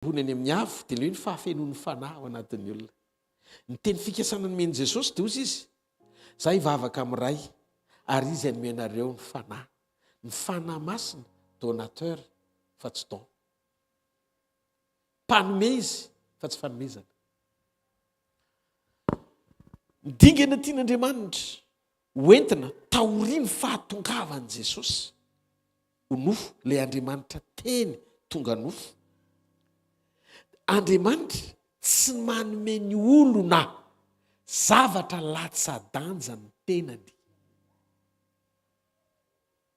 hony any amin'ny avo dia ny hoe ny fahafenon'ny fanahy ao anatin'ny olona. Ny teny fikasana nomeny Jesosy dia ozy izy, za hivavaka amin'ny ray ary izy anomenareo ny fanahy. Ny fanahy masina, donateur fa tsy don. Mpanome izy fa tsy fanomezana. Ny dingana tian'Andriamanitra hoentina taoriany fahatongavan'i Jesosy ho nofo ilay Andriamanitra teny tonga nofo. Andriamanitra tsy manome ny olona zavatra latsa-danja ny tenany.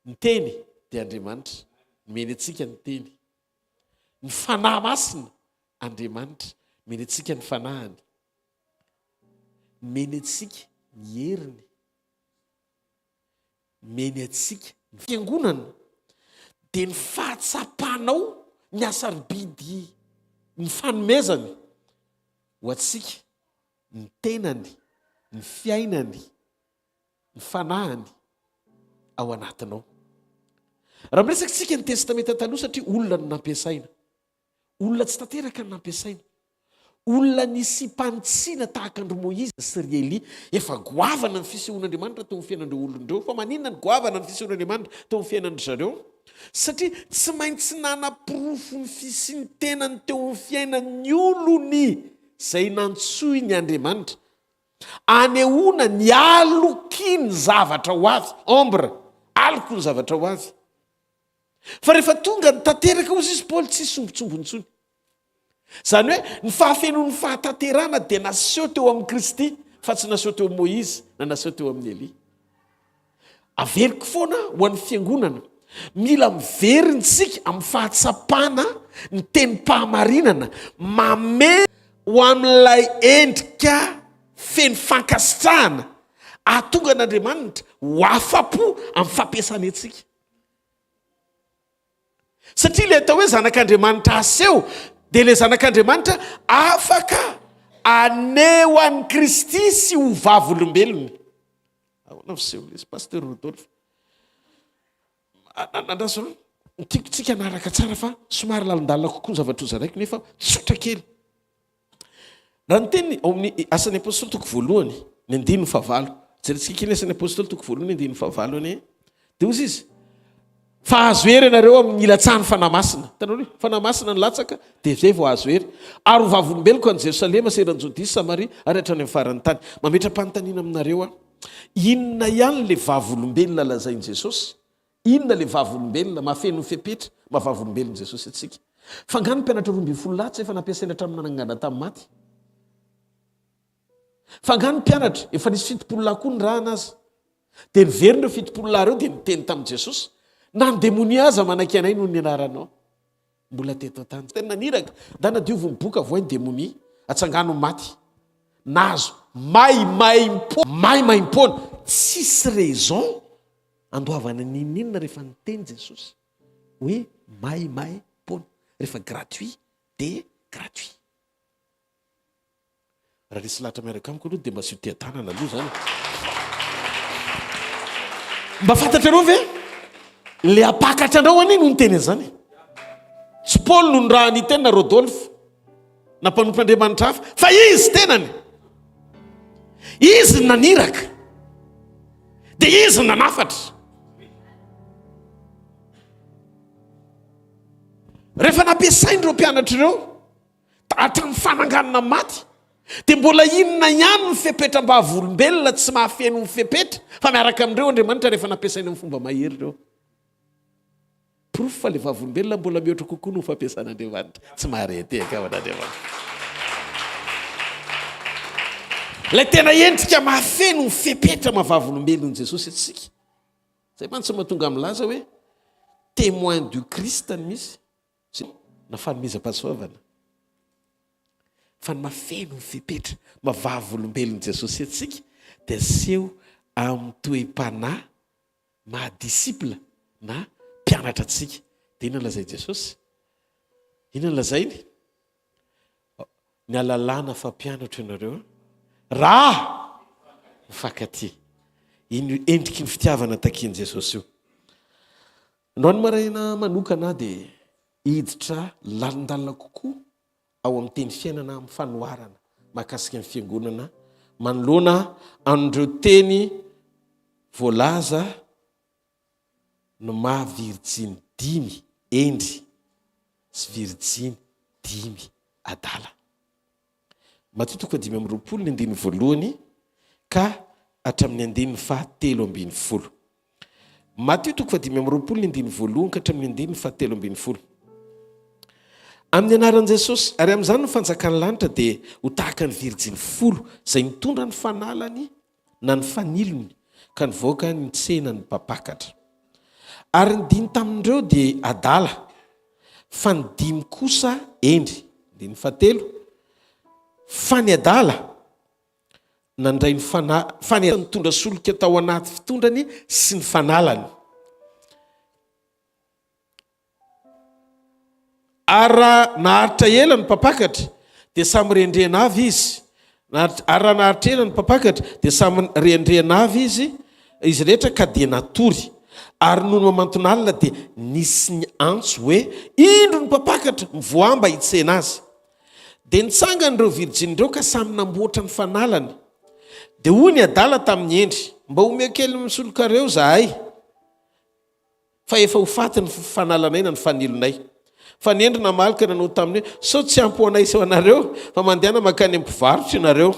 Ny teny dia Andriamanitra meny antsika ny teny. Ny fanahy masina Andriamanitra meny antsika ny fanahiny. Meny antsika ny heriny. Meny antsika ny fiangonana. Dia ny fahatsapanao ny asarobidy ny fanomezany ho atsika ny tenany, ny fiainany, ny fanahiny ao anatinao. Raha miresaka tsika ny testamenta taloha satria olona no nampiasaina. Olona tsy tanteraka no nampiasaina. Olona nisy mpantsiana tahaka andro Moïse sy ry Elia efa goavana ny fisehoan'Andriamanitra teo amin'ny fiainan'ireo olondreo. Fa maninona ny goavana ny fisehoan'Andriamanitra teo amin'ny fiainan'ry zareo? Satria tsy maintsy nanapirofo ny fisiany tenany teo amin'ny fiainan'ny olony izay nantsoy ny Andriamanitra. Anehoana ny aloky ny zavatra ho avy. Ombre, aloko ny zavatra ho avy. Fa rehefa tonga ny tanteraka ozy izy Paoly tsy sombotsombontsony. Zany hoe ny fahafenon'ny fahatanterana dia naseho teo amin'ny Kristy fa tsy naseho teo amin'ny Moïse na naseho teo amin'ny Elia. Averiko foana ho an'ny fiangonana. Mila miverintsika amin'ny fahatsapana ny tenim-pahamarinana mame ho amin'ilay endrika feno fankasitrahana ahatonga an'Andriamanitra ho afa-po amin'ny fampiasany antsika. Satria ilay atao hoe zanak'Andriamanitra aseho dia ilay zanak'Andriamanitra afaka aneho an'i Kristy sy ho vavolombelony. Ahoana fiseho lesy Pasteur Rodolphe. Nandraso tiako tsika naraka tsara fa somary lalindalina kokoa ny zavatra zaraiky nefa tsotra kely. Raha ny teny ao amin'ny asan'ny apôstôly toko voalohany ny 9:9. Jerentsika kely asan'ny apôstôly toko voalohany 9:9 anie. Dia ozy izy. Fa azo hery ianareo amin'ny ilatsahany fanahy masina. Hitanao hoe fanahy masina ny latsaka dia izay vao azo hery. Ary ho vavolombeloko any Jerosalema, seran'Jodea, Samaria ary hatrany amin'ny faran'ny tany. Mametra-panontaniana aminareo aho. Inona ihany ilay vavolombelona lazain'i Jesosy? Inona ilay vavolombelona mahafeno ny fepetra mahavavolombelon'i Jesosy atsika? Fangano ny mpianatra 12 latsy efa nampiasaina hatramin'ny nanangana tamin'ny maty. Fangano ny mpianatra efa nisy 70 lahy koa ny raha anazy. Dia niverina 70 lahy ireo dia niteny tamin'i Jesosy. Na ny demonia aza manaiky anay noho ny anaranao. Mbola teto tany. Tena naniraka. Da nadioviny boka voa ny demonia. Atsangano maty. Nazo. Maimaimpona. Tsisy raison. Andoavana ninina rehefa niteny Jesosy. Hoe maimaimpona. Rehefa gratuit dia gratuit. Raha resy lahatra miaraka amiko aloha dia mba sy tea-tanana aloha zany. Mba fantatra anao ve? Le apakatra andrao aniny no niteny zany. Tsy Paul no raha niteny na Rodolphe na mpanompoandriamanitra hafa fa izy tenany. Izy naniraka. Dia izy nanafatra. Rehefa nampiasain'ireo mpianatra ireo hatramin'ny fananganana maty dia mbola inona ihany ny fepetram-bavolombelona tsy mahafeno ny fepetra fa miaraka amin'ireo Andriamanitra rehefa nampiasaina amin'ny fomba mahery ireo. Proof fa ilay vavolombelona mbola mihoatra kokoa no fampiasan'Andriamanitra. Tsy mahareteka ao an'Andriamanitra. Ilay tena endrika mahafeno ny fepetra mahavavolombelon'i Jesosy atsika. Izay mantsy mahatonga milaza hoe témoin du Christ ny misy na fanomezam-pahasoavana. Fa ny mahafeno ny fepetra mahavavolombelon'i Jesosy atsika dia seho amin'ny toe-panahy mahadisipla na mpianatra atsika. Dia inona lazai Jesosy? Inona lazainy? Ny alalàna fampianatra ianareo raha mifankaty. Iny endriky ny fitiavana takian'i Jesosy io. Androany maraina manokana dia hiditra lalindalina kokoa ao amin'ny teny fiainana amin'ny fanoharana mahakasika ny fiangonana manoloana andreo teny voalaza no maha virjiny 5 endry sy virjiny 5 adala. Mateo 5:20 ka hatramin'ny 7:10. Mateo 5:20 ka hatramin'ny 7:10. Amin'ny anaran'i Jesosy ary amin'izany no fanjakany lanitra dia ho tahaka ny virjiny 10 izay mitondra ny fanalany na ny fanilony ka nivoaka ny tsena ny mpapakatra. Ary ny 5 tamindreo dia adala fa ny 5 kosa endry. Dia ny 7 fa ny adala nandray ny fa ny mitondra solika tao anaty fitondrany sy ny fanalany. Ara naharitra ela ny mpapakatra dia samy rendrena avy izy. Ara naharitra ela ny mpapakatra dia samy rendrena avy izy rehetra ka dia natory. Ary noho mamantonalina dia nisy ny antso hoe indro ny mpapakatra mivoamba hitsena azy. Dia nitsangana ireo virjinireo ka samy namboatra ny fanalany. Dia hoy ny adala tamin'ny endry, mba omeo kely misolokareo zahay fa efa ho faty ny fanalanay na ny fanilonay. Fa ny endry namalika nanao taminy hoe sao tsy ampy ho anay sy ho anareo fa mandehana makany ampivarotra ianareo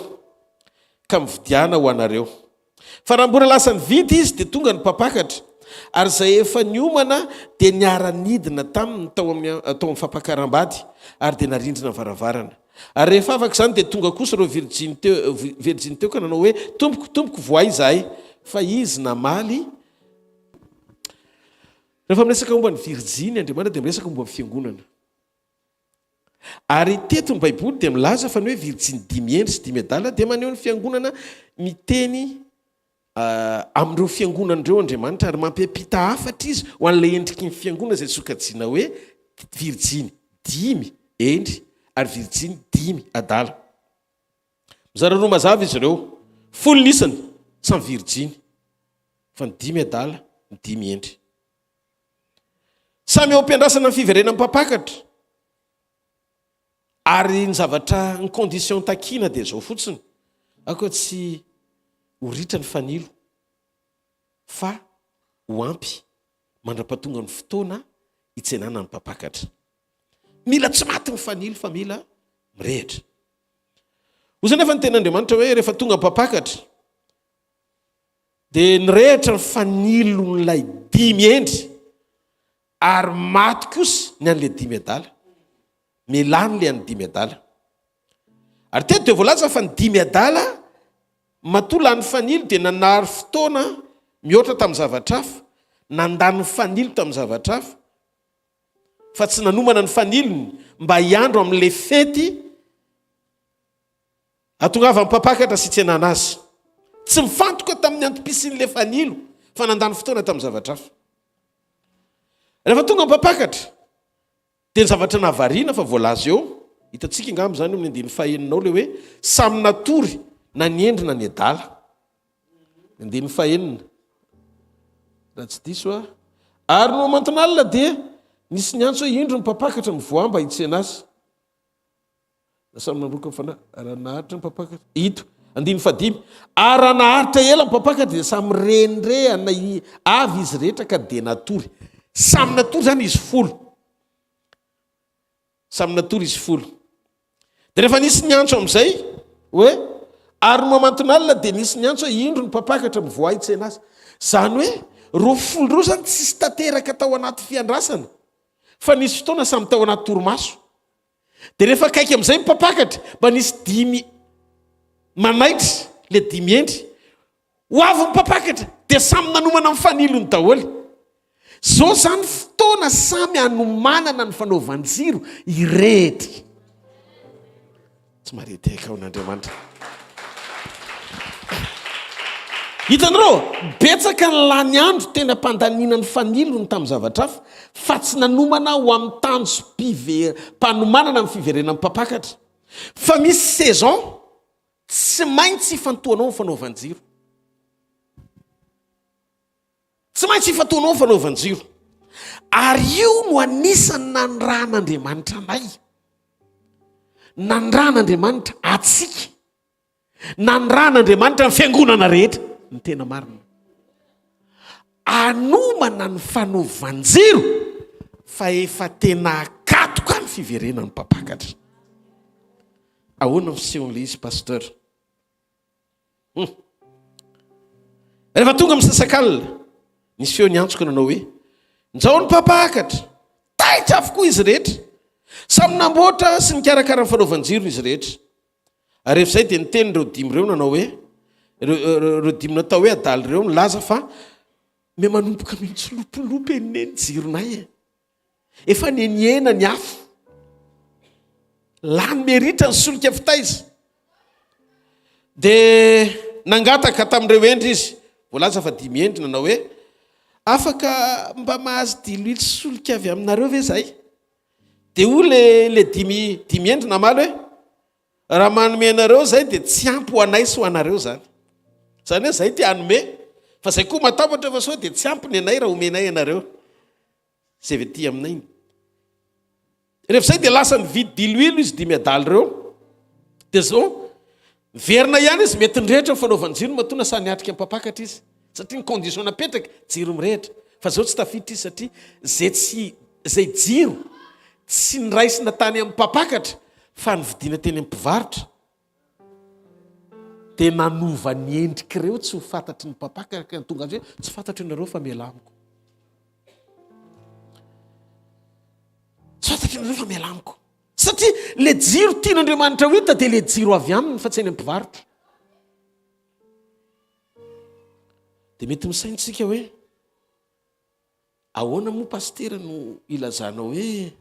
ka mividiana ho anareo. Fa raha mbola lasa nividy izy dia tonga ny mpapakatra. Ary izay efa niomana dia niara-nidina taminy tao amin'ny fampakaram-bady ary dia narindrina varavarana. Ary rehefa afaka izany dia tonga kosa ireo virjiny teo ka nanao hoe tompoko voay izahay fa izy namaly. Rehefa miresaka momba ny virjiny Andriamanitra dia miresaka momba ny fiangonana. Ary teto ny Baiboly dia milaza fa ny hoe virjiny 5 endry sy 5 adala dia maneho ny fiangonana miteny amin'ireo fiangonan'ireo Andriamanitra ary mampiampita hafatra izy ho an'ilay endriky ny fiangonana izay sokajiana hoe virjiny 5 endry ary virjiny 5 adala. Mizara roa mazava izy ireo, folo nisany samy virjiny fa ny 5 adala ny 5 endry. Samy ao am-piandrasana ny fiverenana mpapakatra. Ary ny zavatra ny condition takina dia zao fotsiny. Ako tsy ho ritra ny fanilo fa ho ampy mandra-pahatonga ny fotoana hitsenana ny mpapakatra. Mila tsy maty ny fanilo fa mila mirehitra. Hozy nefa ny ten'Andriamanitra hoe rehefa tonga mpapakatra dia nirehitra ny fanilon'ilay 5 endry ary maty kosa ny an'ilay 5 adala. Melany le an'ny 5 adala. Ary teto dia voalaza fa ny 5 adala matola ny fanilo dia nanary fotoana mihoatra tamin'ny zavatra hafa, nandany fanilo tamin'ny zavatra hafa, fa tsy nanomana ny fanilony mba hiandro amin'ilay fety atongava amin'ny mpapakatra sy tsenana azy. Tsy mifantoka tamin'ny antom-pisin'ilay fanilo fa nandany fotoana tamin'ny zavatra hafa. Rehefa tonga mpapakatra dia ny zavatra nahavariana fa voalaza eo, hitantsika ingamba zany amin'ny 9:1 le hoe samy natory na ny endry na ny adala. 9:1 raha tsy diso ary no mantonalina dia nisy ny antso hoe indro ny mpapakatra mivoamba hitsena azy. Samy nandroka raha naharitra ny mpapakatra ito 5 ary raha naharitra ela ny mpapakatra dia samy renrehana avy izy rehetra ka dia natory. Samy natory zany izy 10. Samy natory izy 10. Dia rehefa nisy ny antso amin'izay hoe ary no mamantonalina dia nisy ny antso hoe indro ny mpapakatra mivoay hitsena azy. Zany hoe roa 10 reo zany tsisy tanteraka tao anaty fiandrasana fa nisy fotoana samy tao anaty torimaso. Dia rehefa kaiky amin'izay mpapakatra mba nisy 5 manaitra le 5 endry ho avy mpapakatra dia samy nanomana amin'ny fanilony daholo. Zao zany fotoana samy hanomanana ny fanaovanjiro irehitra. Tsy marety haika ao n'Andriamanitra. Hitanareo, betsaka ny lany andro tena mpandanina ny fanilony tamin'ny zavatra hafa fa tsy nanomana ho amin'ny tanjo mpanomanana amin'ny fiverenana mpapakatra. Fa misy saison tsy maintsy hifantohanao ny fanaovanjiro. Tsy maintsy hifantohanao ny fanaovanjiro. Ary io no anisany nanran'Andriamanitra anay. nandran'Andriamanitra atsika nandran'Andriamanitra ny fiangonana rehetra ny tena marina anomana ny fanovanjiro fa efa tena akatoka ny fiverenany mpapakatra. Ahoana misehoan'le izy pasteur? Rehefa tonga amin'ny sasakalina nisy feo niantsoka nanao hoe nzao ny mpapakatra taitra avokoa izy rehetra samy namboatra sy nikarakara ny fanaovanjiro izy rehetra. Ary rehefa izay dia niteny reo dimy reo nanao hoe reo dimy natao hoe adaly reo milaza fa me manomboka mihitsy lopolopy enine ny jironay efa neniena ny afo lany meritra ny solika fitaiza dia nangataka tamin'ireo endry izy voalaza fa dimy endry nanao hoe afaka mba mahazo diloilo solika avy aminareo ve zay? Dia o le dimy endry namaly hoe raha manome anareo zay dia tsy ampy ho anay sy ho anareo zany hoe zay ty anome fa zay koa matapatra fa sao dia tsy ampy ny anay raha omenay anareo zay ve ty aminay. Rehefa zay dia lasa nividy diloilo izy dimy adaly reo dia zao verina ihany izy mety nirehitra ny fanaovanjiro mahatona sa niatrika amin'ny mpapakatra izy satria ny condition napetraka jiro mirehitra fa zao tsy tafiditra izy satria zay jiro tsy niraisina tany amin'ny mpapakatra fa nividiana teny amin'ny mpivarotra dia nanova ny endrika ireo tsy ho fantatry ny mpapakatra tonga azy hoe tsy fantatry ianareo fa mialamiko, tsy fantatry ianareo fa mialamiko satria le jiro tian'Andriamanitra ho hita dia le jiro avy aminy fa tsy eny am-mpivarotra. Dia mety misaintsika hoe ahoana moa pastera no ilazana hoe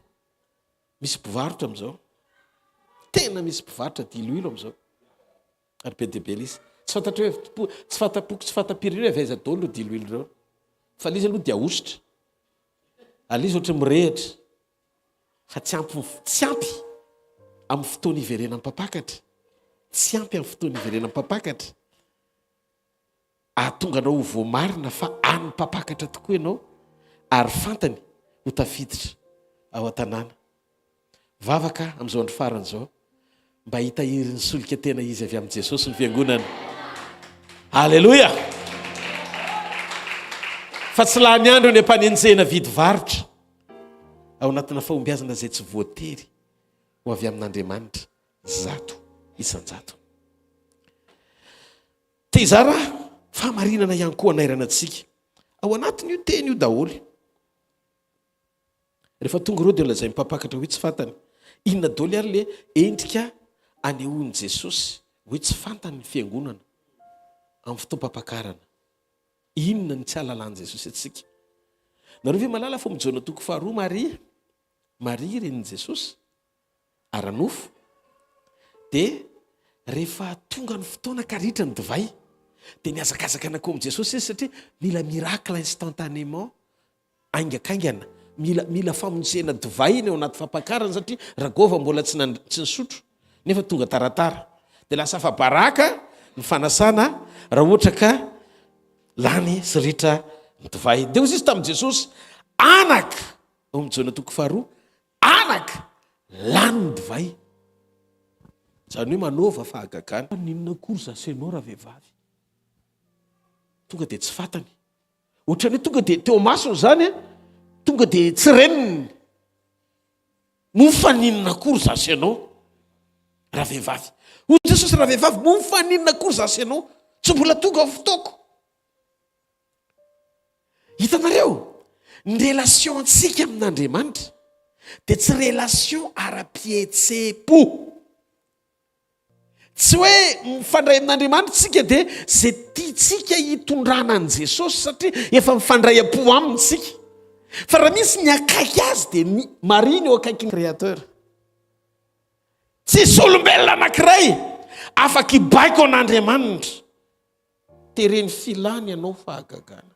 misy mpivarotra am'izao, tena misy mpivarotra diloilo am'izao ary be deaibe izy tsy fantatry hoe tsy fantapoko tsy fantapiriny hoe avaiza daholo diloilo reo fa lizy aloha dia ahositra alizy ohatra mirehitra fa tsy ampy amin'ny fotoana iverenan'ny mpapakatra, tsy ampy amin'ny fotoana iverenan'ny mpapakatra. Ahatonga anao ho voamarina fa an'ny mpapakatra tokoa ianao ary fantany ho tafiditra ao an-tanàna. Vavaka amin'izao andro farany izao mba hitahiry ny solika tena izy avy amin'i Jesosy ny fiangonana. Halleloja! Fa tsy lany andro ny ampanenjena vidy varotra ao anatina fahombiazana izay tsy voatery ho avy amin'Andriamanitra zato isan-jato. Te hizara fahamarinana ihany koa anairana antsika ao anatin'io teny io daholo. Rehefa tonga ireo dia lazay mpapakatra hoe tsy fantany inona daholo ary le endrika anehoan'i Jesosy hoe tsy fantany ny fiangonana amin'ny fotoam-pampakarana. Inona ny tsy halalan'i Jesosy atsika? Nareo ve malala fa mijaona toko faharoa Maria ren'i Jesosy aranofo dia rehefa tonga ny fotoana ka ritra ny divay dia niazakazaka anako amin'i Jesosy izy satria mila miracle instantanément aingakaingana mila famonjena divay iny ao anaty fampakarana satria ragova mbola tsy nisotro nefa tonga taratara dia lasa fa baraka ny fanasana raha ohatra ka lany sy ritra ny divay. Dia ozy izy tamin'i Jesosy anaka ao mijaona toko faharoa anaka lany ny divay zany hoe manova fahagagana. Ninona kory zasenao raha vehivavy tonga dia tsy fantany ohatrany hoe tonga dia teo masony zany tonga dia tsy reniny mofaninona kory zasy ianao raha vehivavy. Hoy Jesosy raha vehivavy mofaninona kory zasy ianao tsy mbola tonga ao fotoako. Hitanareo ny relation antsika amin'Andriamanitra dia tsy relation ara-pihetsepo, tsy hoe mifandray amin'Andriamanitra tsika dia zay tiatsika hitondrana an' Jesosy satria efa mifandray am-po aminy tsika. Fa raha misy ny akaiky azy dia Maria ny eo akaiky ny créateur. Tsisy olombelona anankiray afaka hibaiko an'Andriamanitra. Tereny filany ianao fahagagana.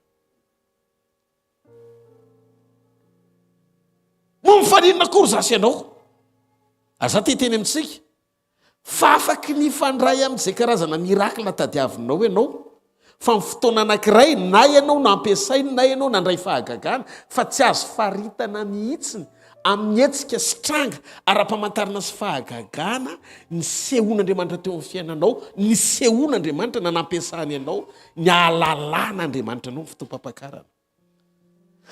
Mo mifaninona kory zasy ianao? Aza teteny amintsika fa afaky nifandray amin'izay karazana mirakla tadiavinao ianao fa ny fotoana anankiray na ianao nampiasainy na ianao nandray fahagagana fa tsy azo faritana mihitsiny amin'ny hetsika sitranga ara-pamantarana sy fahagagana ny sehoan'andriamanitra teo amin'ny fiainanao, ny sehoan'andriamanitra nanampiasany ianao, ny ahalalàn'andriamanitra anao ny fotoam-pampakarana.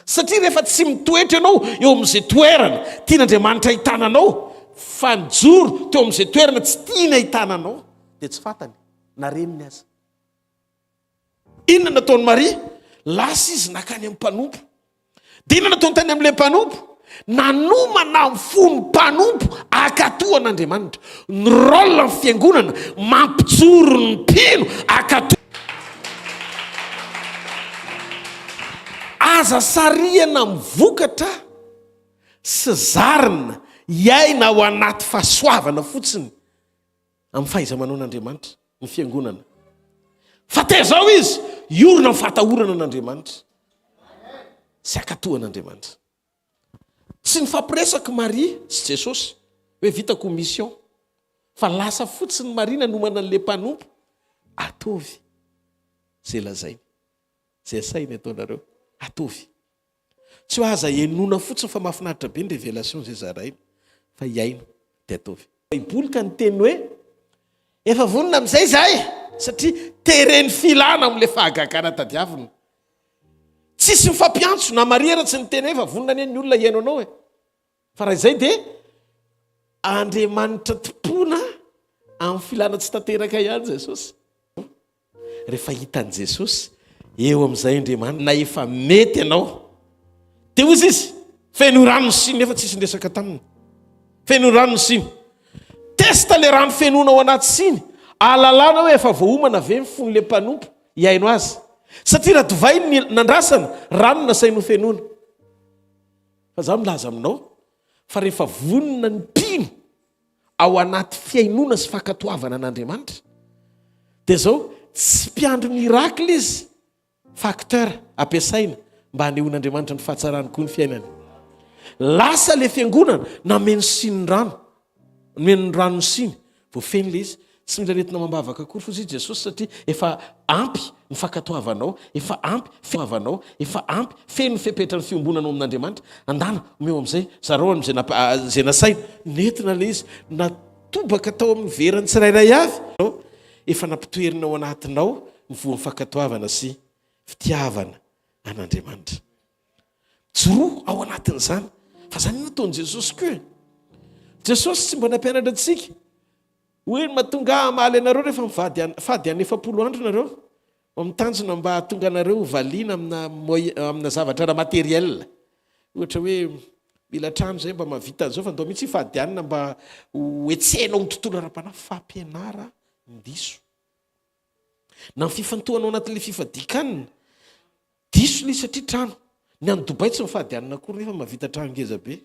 Satria rehefa tsy mitoetra ianao eo amin'izay toerana tian'andriamanitra hitananao, fa nijoro teo amin'izay toerana tsy tiana hitananao, dia tsy fantany na reniny aza. Inona nataony Maria? Lasa izy nakany amin'ny mpanompo. Dia inona nataony tany amin'ilay mpanompo? Nanomana amin'ny fony mpanompo akatoan'Andriamanitra. Ny rôle ny fiangonana mampijoro ny mpino akatoa. Aza sariana mivokatra sy zarina iaina ao anaty fahasoavana fotsiny amin'ny fahaiza-manao n'Andriamanitra ny fiangonana. Fa tezao izy iorona amin'ny fahatahorana n'Andriamanitra sy akatoan'Andriamanitra. Tsy ny fampiresaka Maria sy Jesosy hoe vitako mission, fa lasa fotsiny Maria nanomana an'ilay mpanompo atovy zay lazainy, zay asainy ataonareo atovy. Tsy ho aza enona fotsiny fa mahafinaritra be ny révélation zay zarainy, fa iaino dia atovy. Baiboly ka ny teny hoe efa vonona amin'izay zahay, satria tereny filana amin'ilay fahagagana tadiavina. Tsisy mifampiantso na Maria raha tsy ny teny hoe efa vonona ny olona iaino anao e. Fa raha izay dia Andriamanitra tompona amin'ny filana tsy tanteraka ihany Jesosy. Rehefa hitan'i Jesosy eo amin'izay Andriamanitra na efa mety ianao, dia ozy izy feno rano ny siny, efa tsisy ndresaka taminy. Feno rano ny siny. Testa le rano fenona ao anaty siny, ahalalana hoe efa voahomana ve mifon'ilay mpanompo hiaino azy. Satria raha divay ny nandrasana, rano nasaino fenona. Fa za milaza aminao fa rehefa vonona ny mpino ao anaty fiainona sy fankatoavana an'Andriamanitra, dia zao tsy mpiandro mirakla izy, facteur ampiasaina mba hanehoan'Andriamanitra ny fahatsarany koa ny fiainany. Lasa le fiangonana nameno siny rano, meno rano siny, voafeny le izy, tsy mila retina mambavaka akory fa izy Jesosy, satria efa ampy ny fankatoavanao, efa ampy fitoavanao, efa ampy feno fepetra ny fiombonanao amin'Andriamanitra. Andana omeo amin'izay zareo amin'izay nasaina, nentina le izy natobaka tao amin'ny verany tsirairay avy, efa nampitoerina ao anatinao ny voan'ny fankatoavana sy fitiavana an'Andriamanitra. Joro ao anatin'izany. Fa zany nataon'i Jesosy koa. Jesosy tsy mba nampianatra antsika hoe mahatonga hamaly anareo rehefa fady any 40 andro nareo, mitanjona mba hatonga anareo valiana amina zavatra raha materiel. Ohatra hoe mila trano zay mba mahavita an'izao, fa ndao mihitsy hifady anina mba hoetsenao ny tontolo ara-panahy. Fampianara ndiso na ny fifantohanao anatin'ilay fifadikanina diso le satria trano. Ny any Dubai tsy mifady anina akory nefa mahavita trano ngeza be.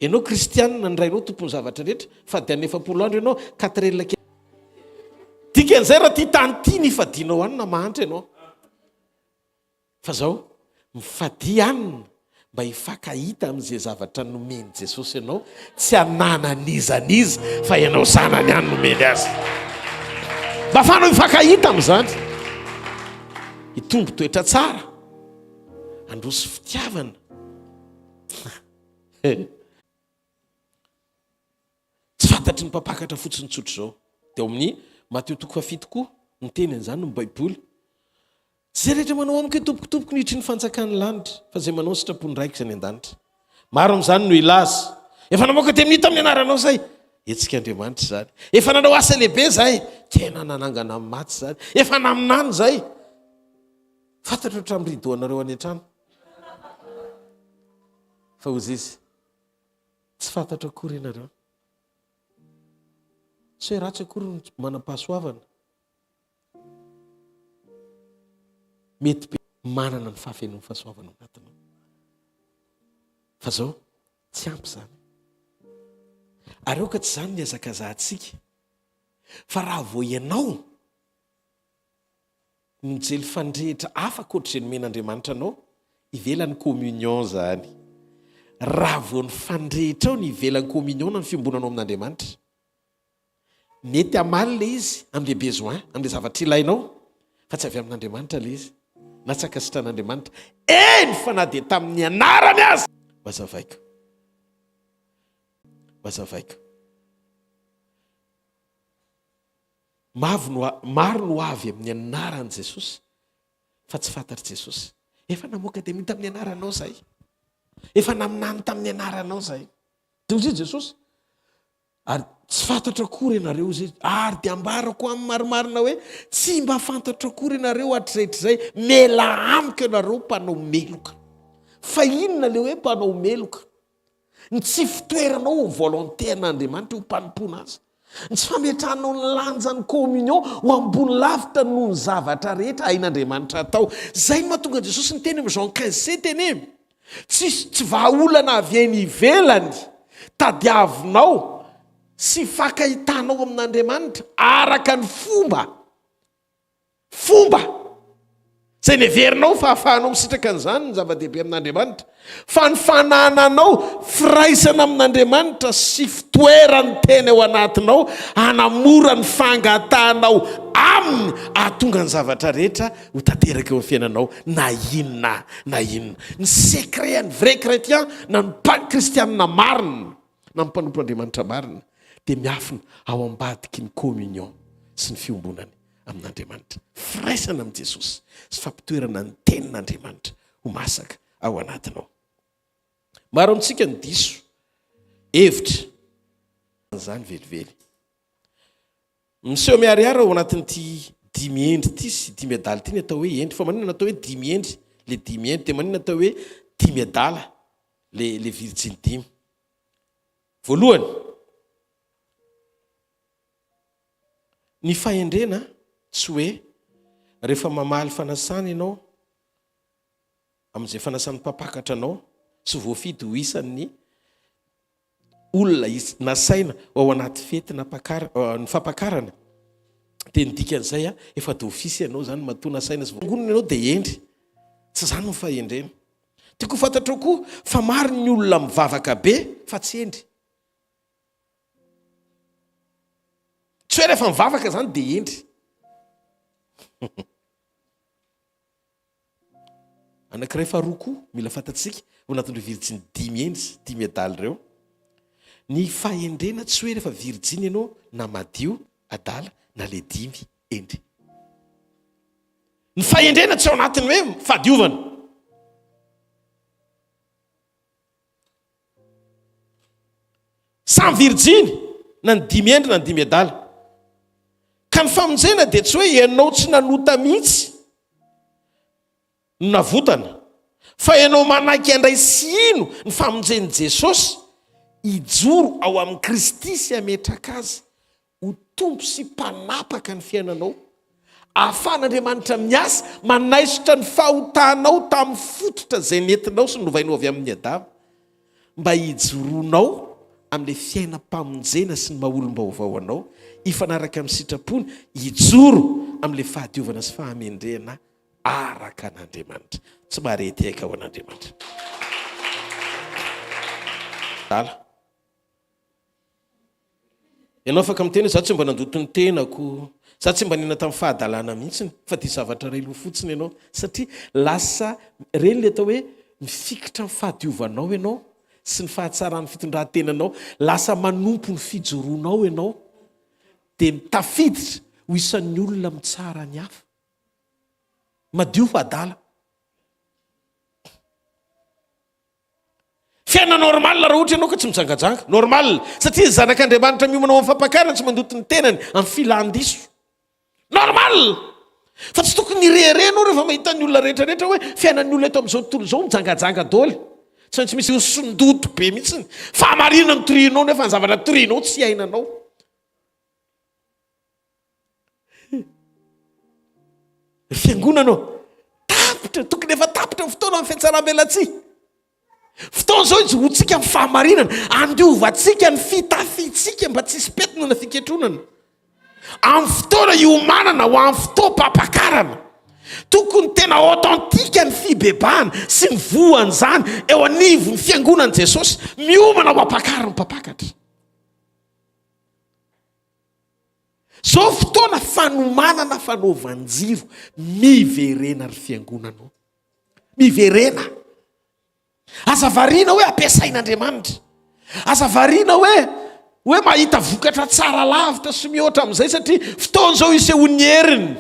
Ianao kristianina ndrainao tompony zavatra rehetra, fady any 40 andro ianao 4 heures lake. Dikan'izay raha ty tany ty nifadianao anina mahantra ianao. Fa zao mifady anina mba hifankahita amin'izay zavatra nomeny Jesosy ianao, tsy anananizaniza fa ianao zanany any nomeny azy. Mba fanao hifankahita amin'izany, hitombo toetra tsara, androso fitiavana. Tsy fantatry ny mpampakatra fotsiny tsotro zao. Dia ao amin'ny Matteo 7 koa ny teny an'izany ny Baiboly. Zay rehetra manao amiko tompokitompoko nitry ny fanjakan'ny lanitra, fa zay manao sitrapony raika zany an-danitra. Maro amin'izany no ilaza. Efa namoaka te minita amin'ny anaranao zay, etsika Andriamanitra zany. Efa nanao asa lehibe zay, tena nanangana amin'ny maty zany. Efa naminany zay. Fantatra hatramin'ny ridoanareo any an-trano. Fa ozy izy tsy fantatra akory ianareo. Tsy hoe ratsy akory manam-pahasoavana. Mety be manana ny fahafenon'ny fahasoavana anatinao. Fa zao tsy ampy zany. Areo ka tsy zany ny azakazahantsika. Fa raha vao ianao mijely fandrehitra hafa koatr'izay nomen'Andriamanitra anao, ivelan'ny communion zany. Raha vao ny fandrehitra ao ny ivelan'ny communion na ny fiombonanao amin'Andriamanitra, mety amaly le izy amin'le besoin, amin'le zavatra ilainao, fa tsy avy amin'Andriamanitra le izy, na tsy akasitran'Andriamanitra. Eny fa na dia tamin'ny anarany azy Wazavaiko. Maro no avy amin'ny anaran' Jesosy fa tsy fantatr' Jesosy. Efa namoaka dia tamin'ny anaranao zay. Efa naminany tamin'ny anaranao zay. Dia hozy Jesosy, ary tsy fantatra akory ianareo zay, ary dia ambarako amin'ny marimarina hoe tsy mba fantatra akory ianareo hatrehetra zay, mela amiko ianareo mpanao meloka. Fa inona le hoe mpanao meloka? Ny tsy fitoeranao volontaire-n'Andriamanitra ho mpanompoana azy. Ny tsy fametranao ny lanjan'ny communion ho ambony lavitra noho ny zavatra rehetra hain'Andriamanitra atao. Zay no mahatonga Jesosy ny teny amin'ny Jean 15 teny. Tsy vahaolana avy eny ivelany tadiavinao sy fakahitanao amin'Andriamanitra araka ny fomba zay neverinao fa ahafahanao misitraka an'izany ny zava-dehibe amin'Andriamanitra, fa ny fanananao firaisana amin'Andriamanitra sy fitoerany teny ao anatinao hanamora ny fangatahnao aminy ahatonga ny zavatra rehetra ho tanteraka eo amin'ny fiainanao na inona. Ny secret ny vrai chrétien na ny kristianina marina na ny mpanompo Andriamanitra marina dia miafina ao ambadiky ny communion sy ny fiombonany amin'Andriamanitra, firaisana amin'i Jesosy sy fampitoerana ny tenin'Andriamanitra ho masaka ao anatinao. Maro amintsika ny diso hevitra zany velively. Miseho miariary ao anatin'ity dimy endry ity sy dimy adala ity ny atao hoe endry, fa manina natao hoe dimy endry, le dimy endry, dia manina natao hoe dimy adala, le virginy dimy. Voalohany, ny fahendrena tsy hoe rehefa mamaly fanasana ianao amin'izay fanasany mpapakatra anao sy voafidy ho isan'ny olona nasaina ao anaty fety ny fampakarana, dia ny dikan'izay efa d'office ianao zany matoa nasaina sy vongonina ianao dia endry. Tsy zany no fahendrena. Tiako fantatra koa fa maro ny olona mivavaka be fa tsy endry. Tsy hoe rehefa mivavaka zany dia endry. Anankiray faharoa koa mila fantatsika ho anatin'ireo virginy dimy endry sy dimy adala ireo. Ny fahendrena tsy hoe rehefa virginy ianao na madio adala na le dimy endry. Ny fahendrena tsy ao anatiny hoe fadiovana. Samy virginy na ny dimy endry na ny dimy adala. Ka ny famonjena dia tsy hoe ianao tsy nanota mihitsy no navotana, fa ianao manaiky andray sy ino ny famonjen'i Jesosy ijoro ao amin'ny Kristy sy ametraka azy ho tompo sy mpanapaka ny fiainanao, ahafahan'Andriamanitra miasa manaisotra ny fahotanao tamin'ny fototra zay nentinao sy novainao avy amin'ny adava, mba hijoroanao amin'ilay fiainam-pamonjena sy ny mahaolom-baovao anao, ifanaraka amin'ny sitrapony hijoro amin'ilay fahadiovana sy fahamendrena araka an'Andriamanitra. Tsy marety aika ao an'Andriamanitra. Ianao afaka miteny za tsy mba nandoto ny tenako, za tsy mba nina tamin'ny fahadalana mihitsiny, fa dia zavatra ray loha fotsiny ianao, satria lasa reny le atao hoe mifikitra amin'ny fahadiovanao ianao sy ny fahatsaran'ny fitondran-tenanao, lasa manompo ny fijoroanao ianao dia mitafiditra ho isan'ny olona mitsara ny hafa. Madio fa adala. Fiaina normal raha ohatra ianao ka tsy mijangajanga, normal, satria zanak'Andriamanitra miomanao amin'ny fampakarana tsy mandoto ny tenany amin'ny filandiso. Normal. Fa tsy tokony irerenao rehefa mahita ny olona rehetrarehetra hoe fiainan'ny olona eto amin'izao tontolo izao mijangajanga daholo. Tsy misy sondoto be mihitsiny. Fa marina ny torianao nefa ny zavatra torianao tsy hainanao. Fiangonanao tapitra, tokony efa tapitra ny fotoana amin'ny fiatsaram-belatsia. Fotoana izao izy hotsika amin'ny fahamarinana, andiovantsika ny fitafitsika mba tsisy petina na fiketronana. Amin'ny fotoana iomanana ho amin'ny fotoam-pampakarana, tokony tena authentika ny fibebahana sy ny voan'izany eo anivon'ny fiangonan'i Jesosy miomana ho ampakarana mpapakatra. Zao fotoana fanomanana fanaovanjiro, miverena ry fiangonanao. Miverena. aza variana hoe ampiasain'Andriamanitra, aza variana hoe mahita vokatra tsara lavitra sy mihoatra amin'izay satria fotoana zao isehon'ny heriny.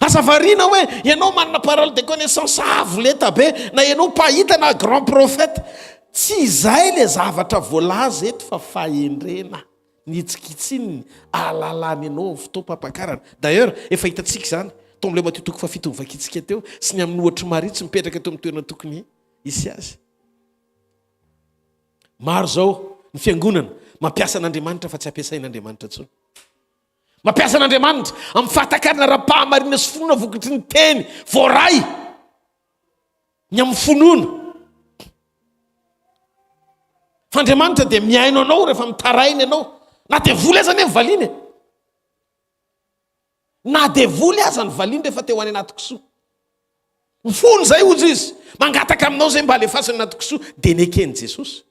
Aza variana hoe ianao manana parole de connaissance avo leta be, na ianao pahita na grand prophète. Tsy izay le zavatra voalaza eto fa fahendrena, nitsikitsininy ahalalany ianao amin'ny fotoam-pampakarana. D'ailleurs efa hitantsika izany tao amin'ilay Matthieu toko 7 vakitsika teo, sy ny amin'ny ohatra Maria tsy mipetraka teo amin'ny toerana tokony isy azy. Maro zao ny fiangonana mampiasa an'Andriamanitra fa tsy ampiasain'Andriamanitra intsony. Mampiasa an'Andriamanitra amin'ny fahatakarana ra-pahamarina sy fonona vokatry ny teny voaray ny amin'ny fonona. Fa Andriamanitra dia miaino anao rehefa mitaraina ianao, na dia voly aza ny valiany, na dia voly aza ny valiany rehefa teo any anaty kisoa. Mifono zay ozy izy, mangataka aminao zay mba alefasany anaty kisoa, dia nekeny Jesosy.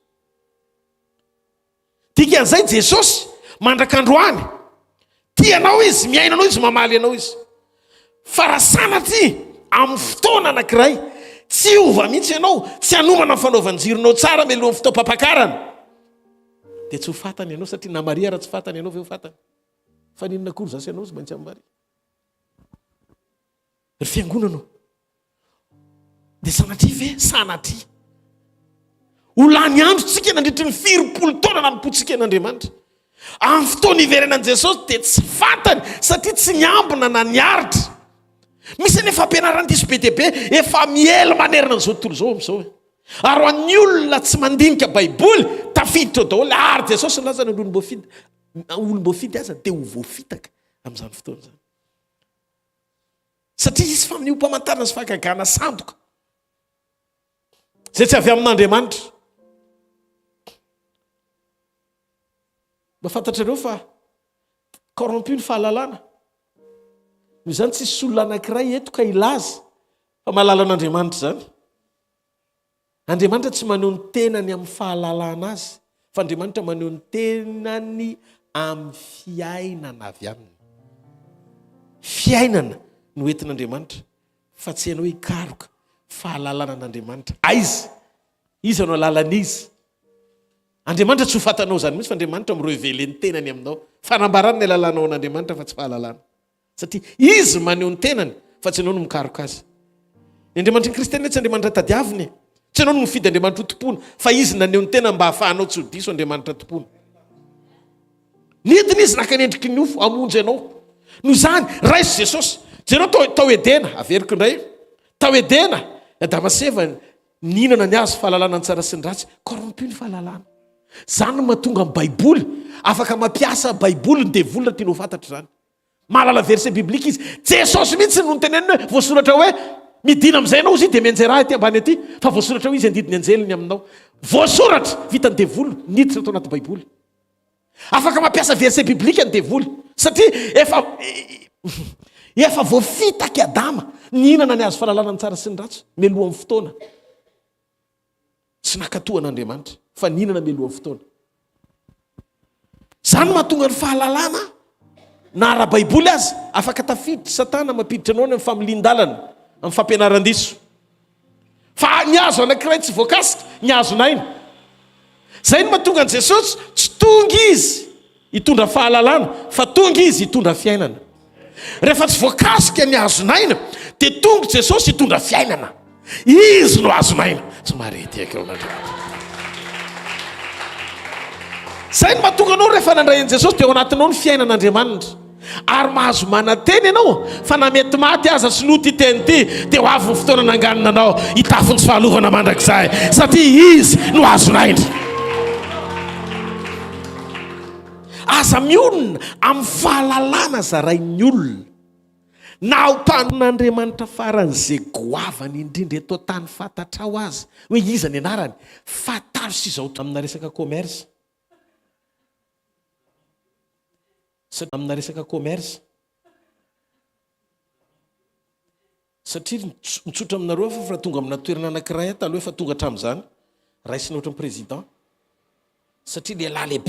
Dikan'izay Jesosy mandrak'androany, tianao izy, miaino anao izy, mamaly anao izy. Fa raha sanatria amin'ny fotoana anankiray tsy ova mihitsy ianao, tsy hanomana ny fanaovanjironao tsara mialohan'ny fotoam-pampakarana, dia tsy ho fatany ianao satria na Maria raha tsy fatany ianao ve ho fatany? Fa ninona kory zasy ianao izy maintsy amin'ny Maria? Ry fiangonanao, dia sanatria ve? Sanatria ho lany androtsika nandritry ny 4 taona nampotsika an'Andriamanitra. Amin'ny fotoana iverenan'i Jesosy dia tsy fatany satria tsy niambina na niaritra. Misy nefa ampianarana diso be deaibe efa miela manerana an'izao tontolo izao amin'izao. Ary ho an'ny olona tsy mandinika baiboly tafiditra ao daholo ary Jesosy nilaza ny olom-boafidy aza dia ho voafitaka amin'izany fotoana izany. Satria izy fa amin'io mpamantarana sy fakagana sandoka zay tsy avy amin'Andriamanitra. Mba fantatrareo fa corrompu ny fahalalana. Noho izany tsisy olona anankiray eto ka ilaza fa mahalala an'Andriamanitra zany. Andriamanitra tsy maneho ny tenany amin'ny fahalalana azy, fa Andriamanitra maneho ny tenany amin'ny fiainana avy aminy. Fiainana no entin'Andriamanitra, fa tsy ianao hikaroka fahalalana an'Andriamanitra. Aiza izy anao lalan'izy. Andriamanitra tsy ho fatanao zany mihitsy fa Andriamanitra mirevele ny tenany aminao. Fanambarana ny alalanao an'Andriamanitra fa tsy fahalalana. Satria izy maneho ny tenany fa tsy ianao no mikaroka azy. Ny Andriamanitra ny kristianina tsy Andriamanitra tadiaviny, tsy ianao no mifidy Andriamanitra ho tompona, fa izy naneho ny tenany mba hahafahanao tsy ho diso Andriamanitra tompona. Nidina izy naka nendriky ny ofo hamonjy ianao. Noho izany raisy Jesosy, jereo tao edena, averiko indray, tao edena Damaseva ninana ny azo fahalalana ny tsara sy ny ratsy, corrompu ny fahalalana. Zany no mahatonga amin'ny baiboly afaka mampiasa baiboly ny devoly raha tianao fantatra zany. Mahalala verset biblika izy. Jesosy mihitsy no tenenina hoe voasoratra hoe midina amin'izay ianao izy dia mianjera aty ambany aty, fa voasoratra hoe izy andidiny anjeliny aminao. Voasoratra vita ny devoly niditra tao anaty baiboly. Afaka mampiasa verset biblika ny devoly satria efa voafitaka Adama nihinana ny azo fahalalana ny tsara sy ny ratsy mialohan'ny fotoana. Tsy nakatohan'Andriamanitra fa nihinana mialohan'ny fotoana. Zany mahatonga ny fahalalana na ara-baiboly azy afaka tafiditra Satana mampiditra anao ny familin-dalana amin'ny fampianaran-diso. Fa ny azo anankiray tsy voakasika, ny azo naina. Zay no mahatonga an' Jesosy tsy tonga izy hitondra fahalalana fa tonga izy hitondra fiainana. Rehefa tsy voakasika ny azonaina dia tonga Jesosy hitondra fiainana. Izy no azonaina. Tsy marety eka an'Andriamanitra. Zay no mahatonga anao rehefa nandray an'i Jesosy dia ao anatinao ny fiainan'Andriamanitra. Ary mahazo mananteny ianao fa na mety maty aza sy loty teny ty dia ho avy ny fotoana nanganina anao hitafiny tsy fahalovana mandrakizay satria izy no azonaina. Aza miolona amin'ny fahalalana zarain'ny olona na ho mpanon'Andriamanitra faran'izay goavany indrindra eto tany fantatra ao azy hoe iza ny anarany fataro sy izao amina resaka commerce. Amina resaka commerce satria mitsotra aminareo fa tonga amina toerana anankiray taloha efa tonga hatramin'izany raisinao ohatran'ny président satria lehilahy lehibe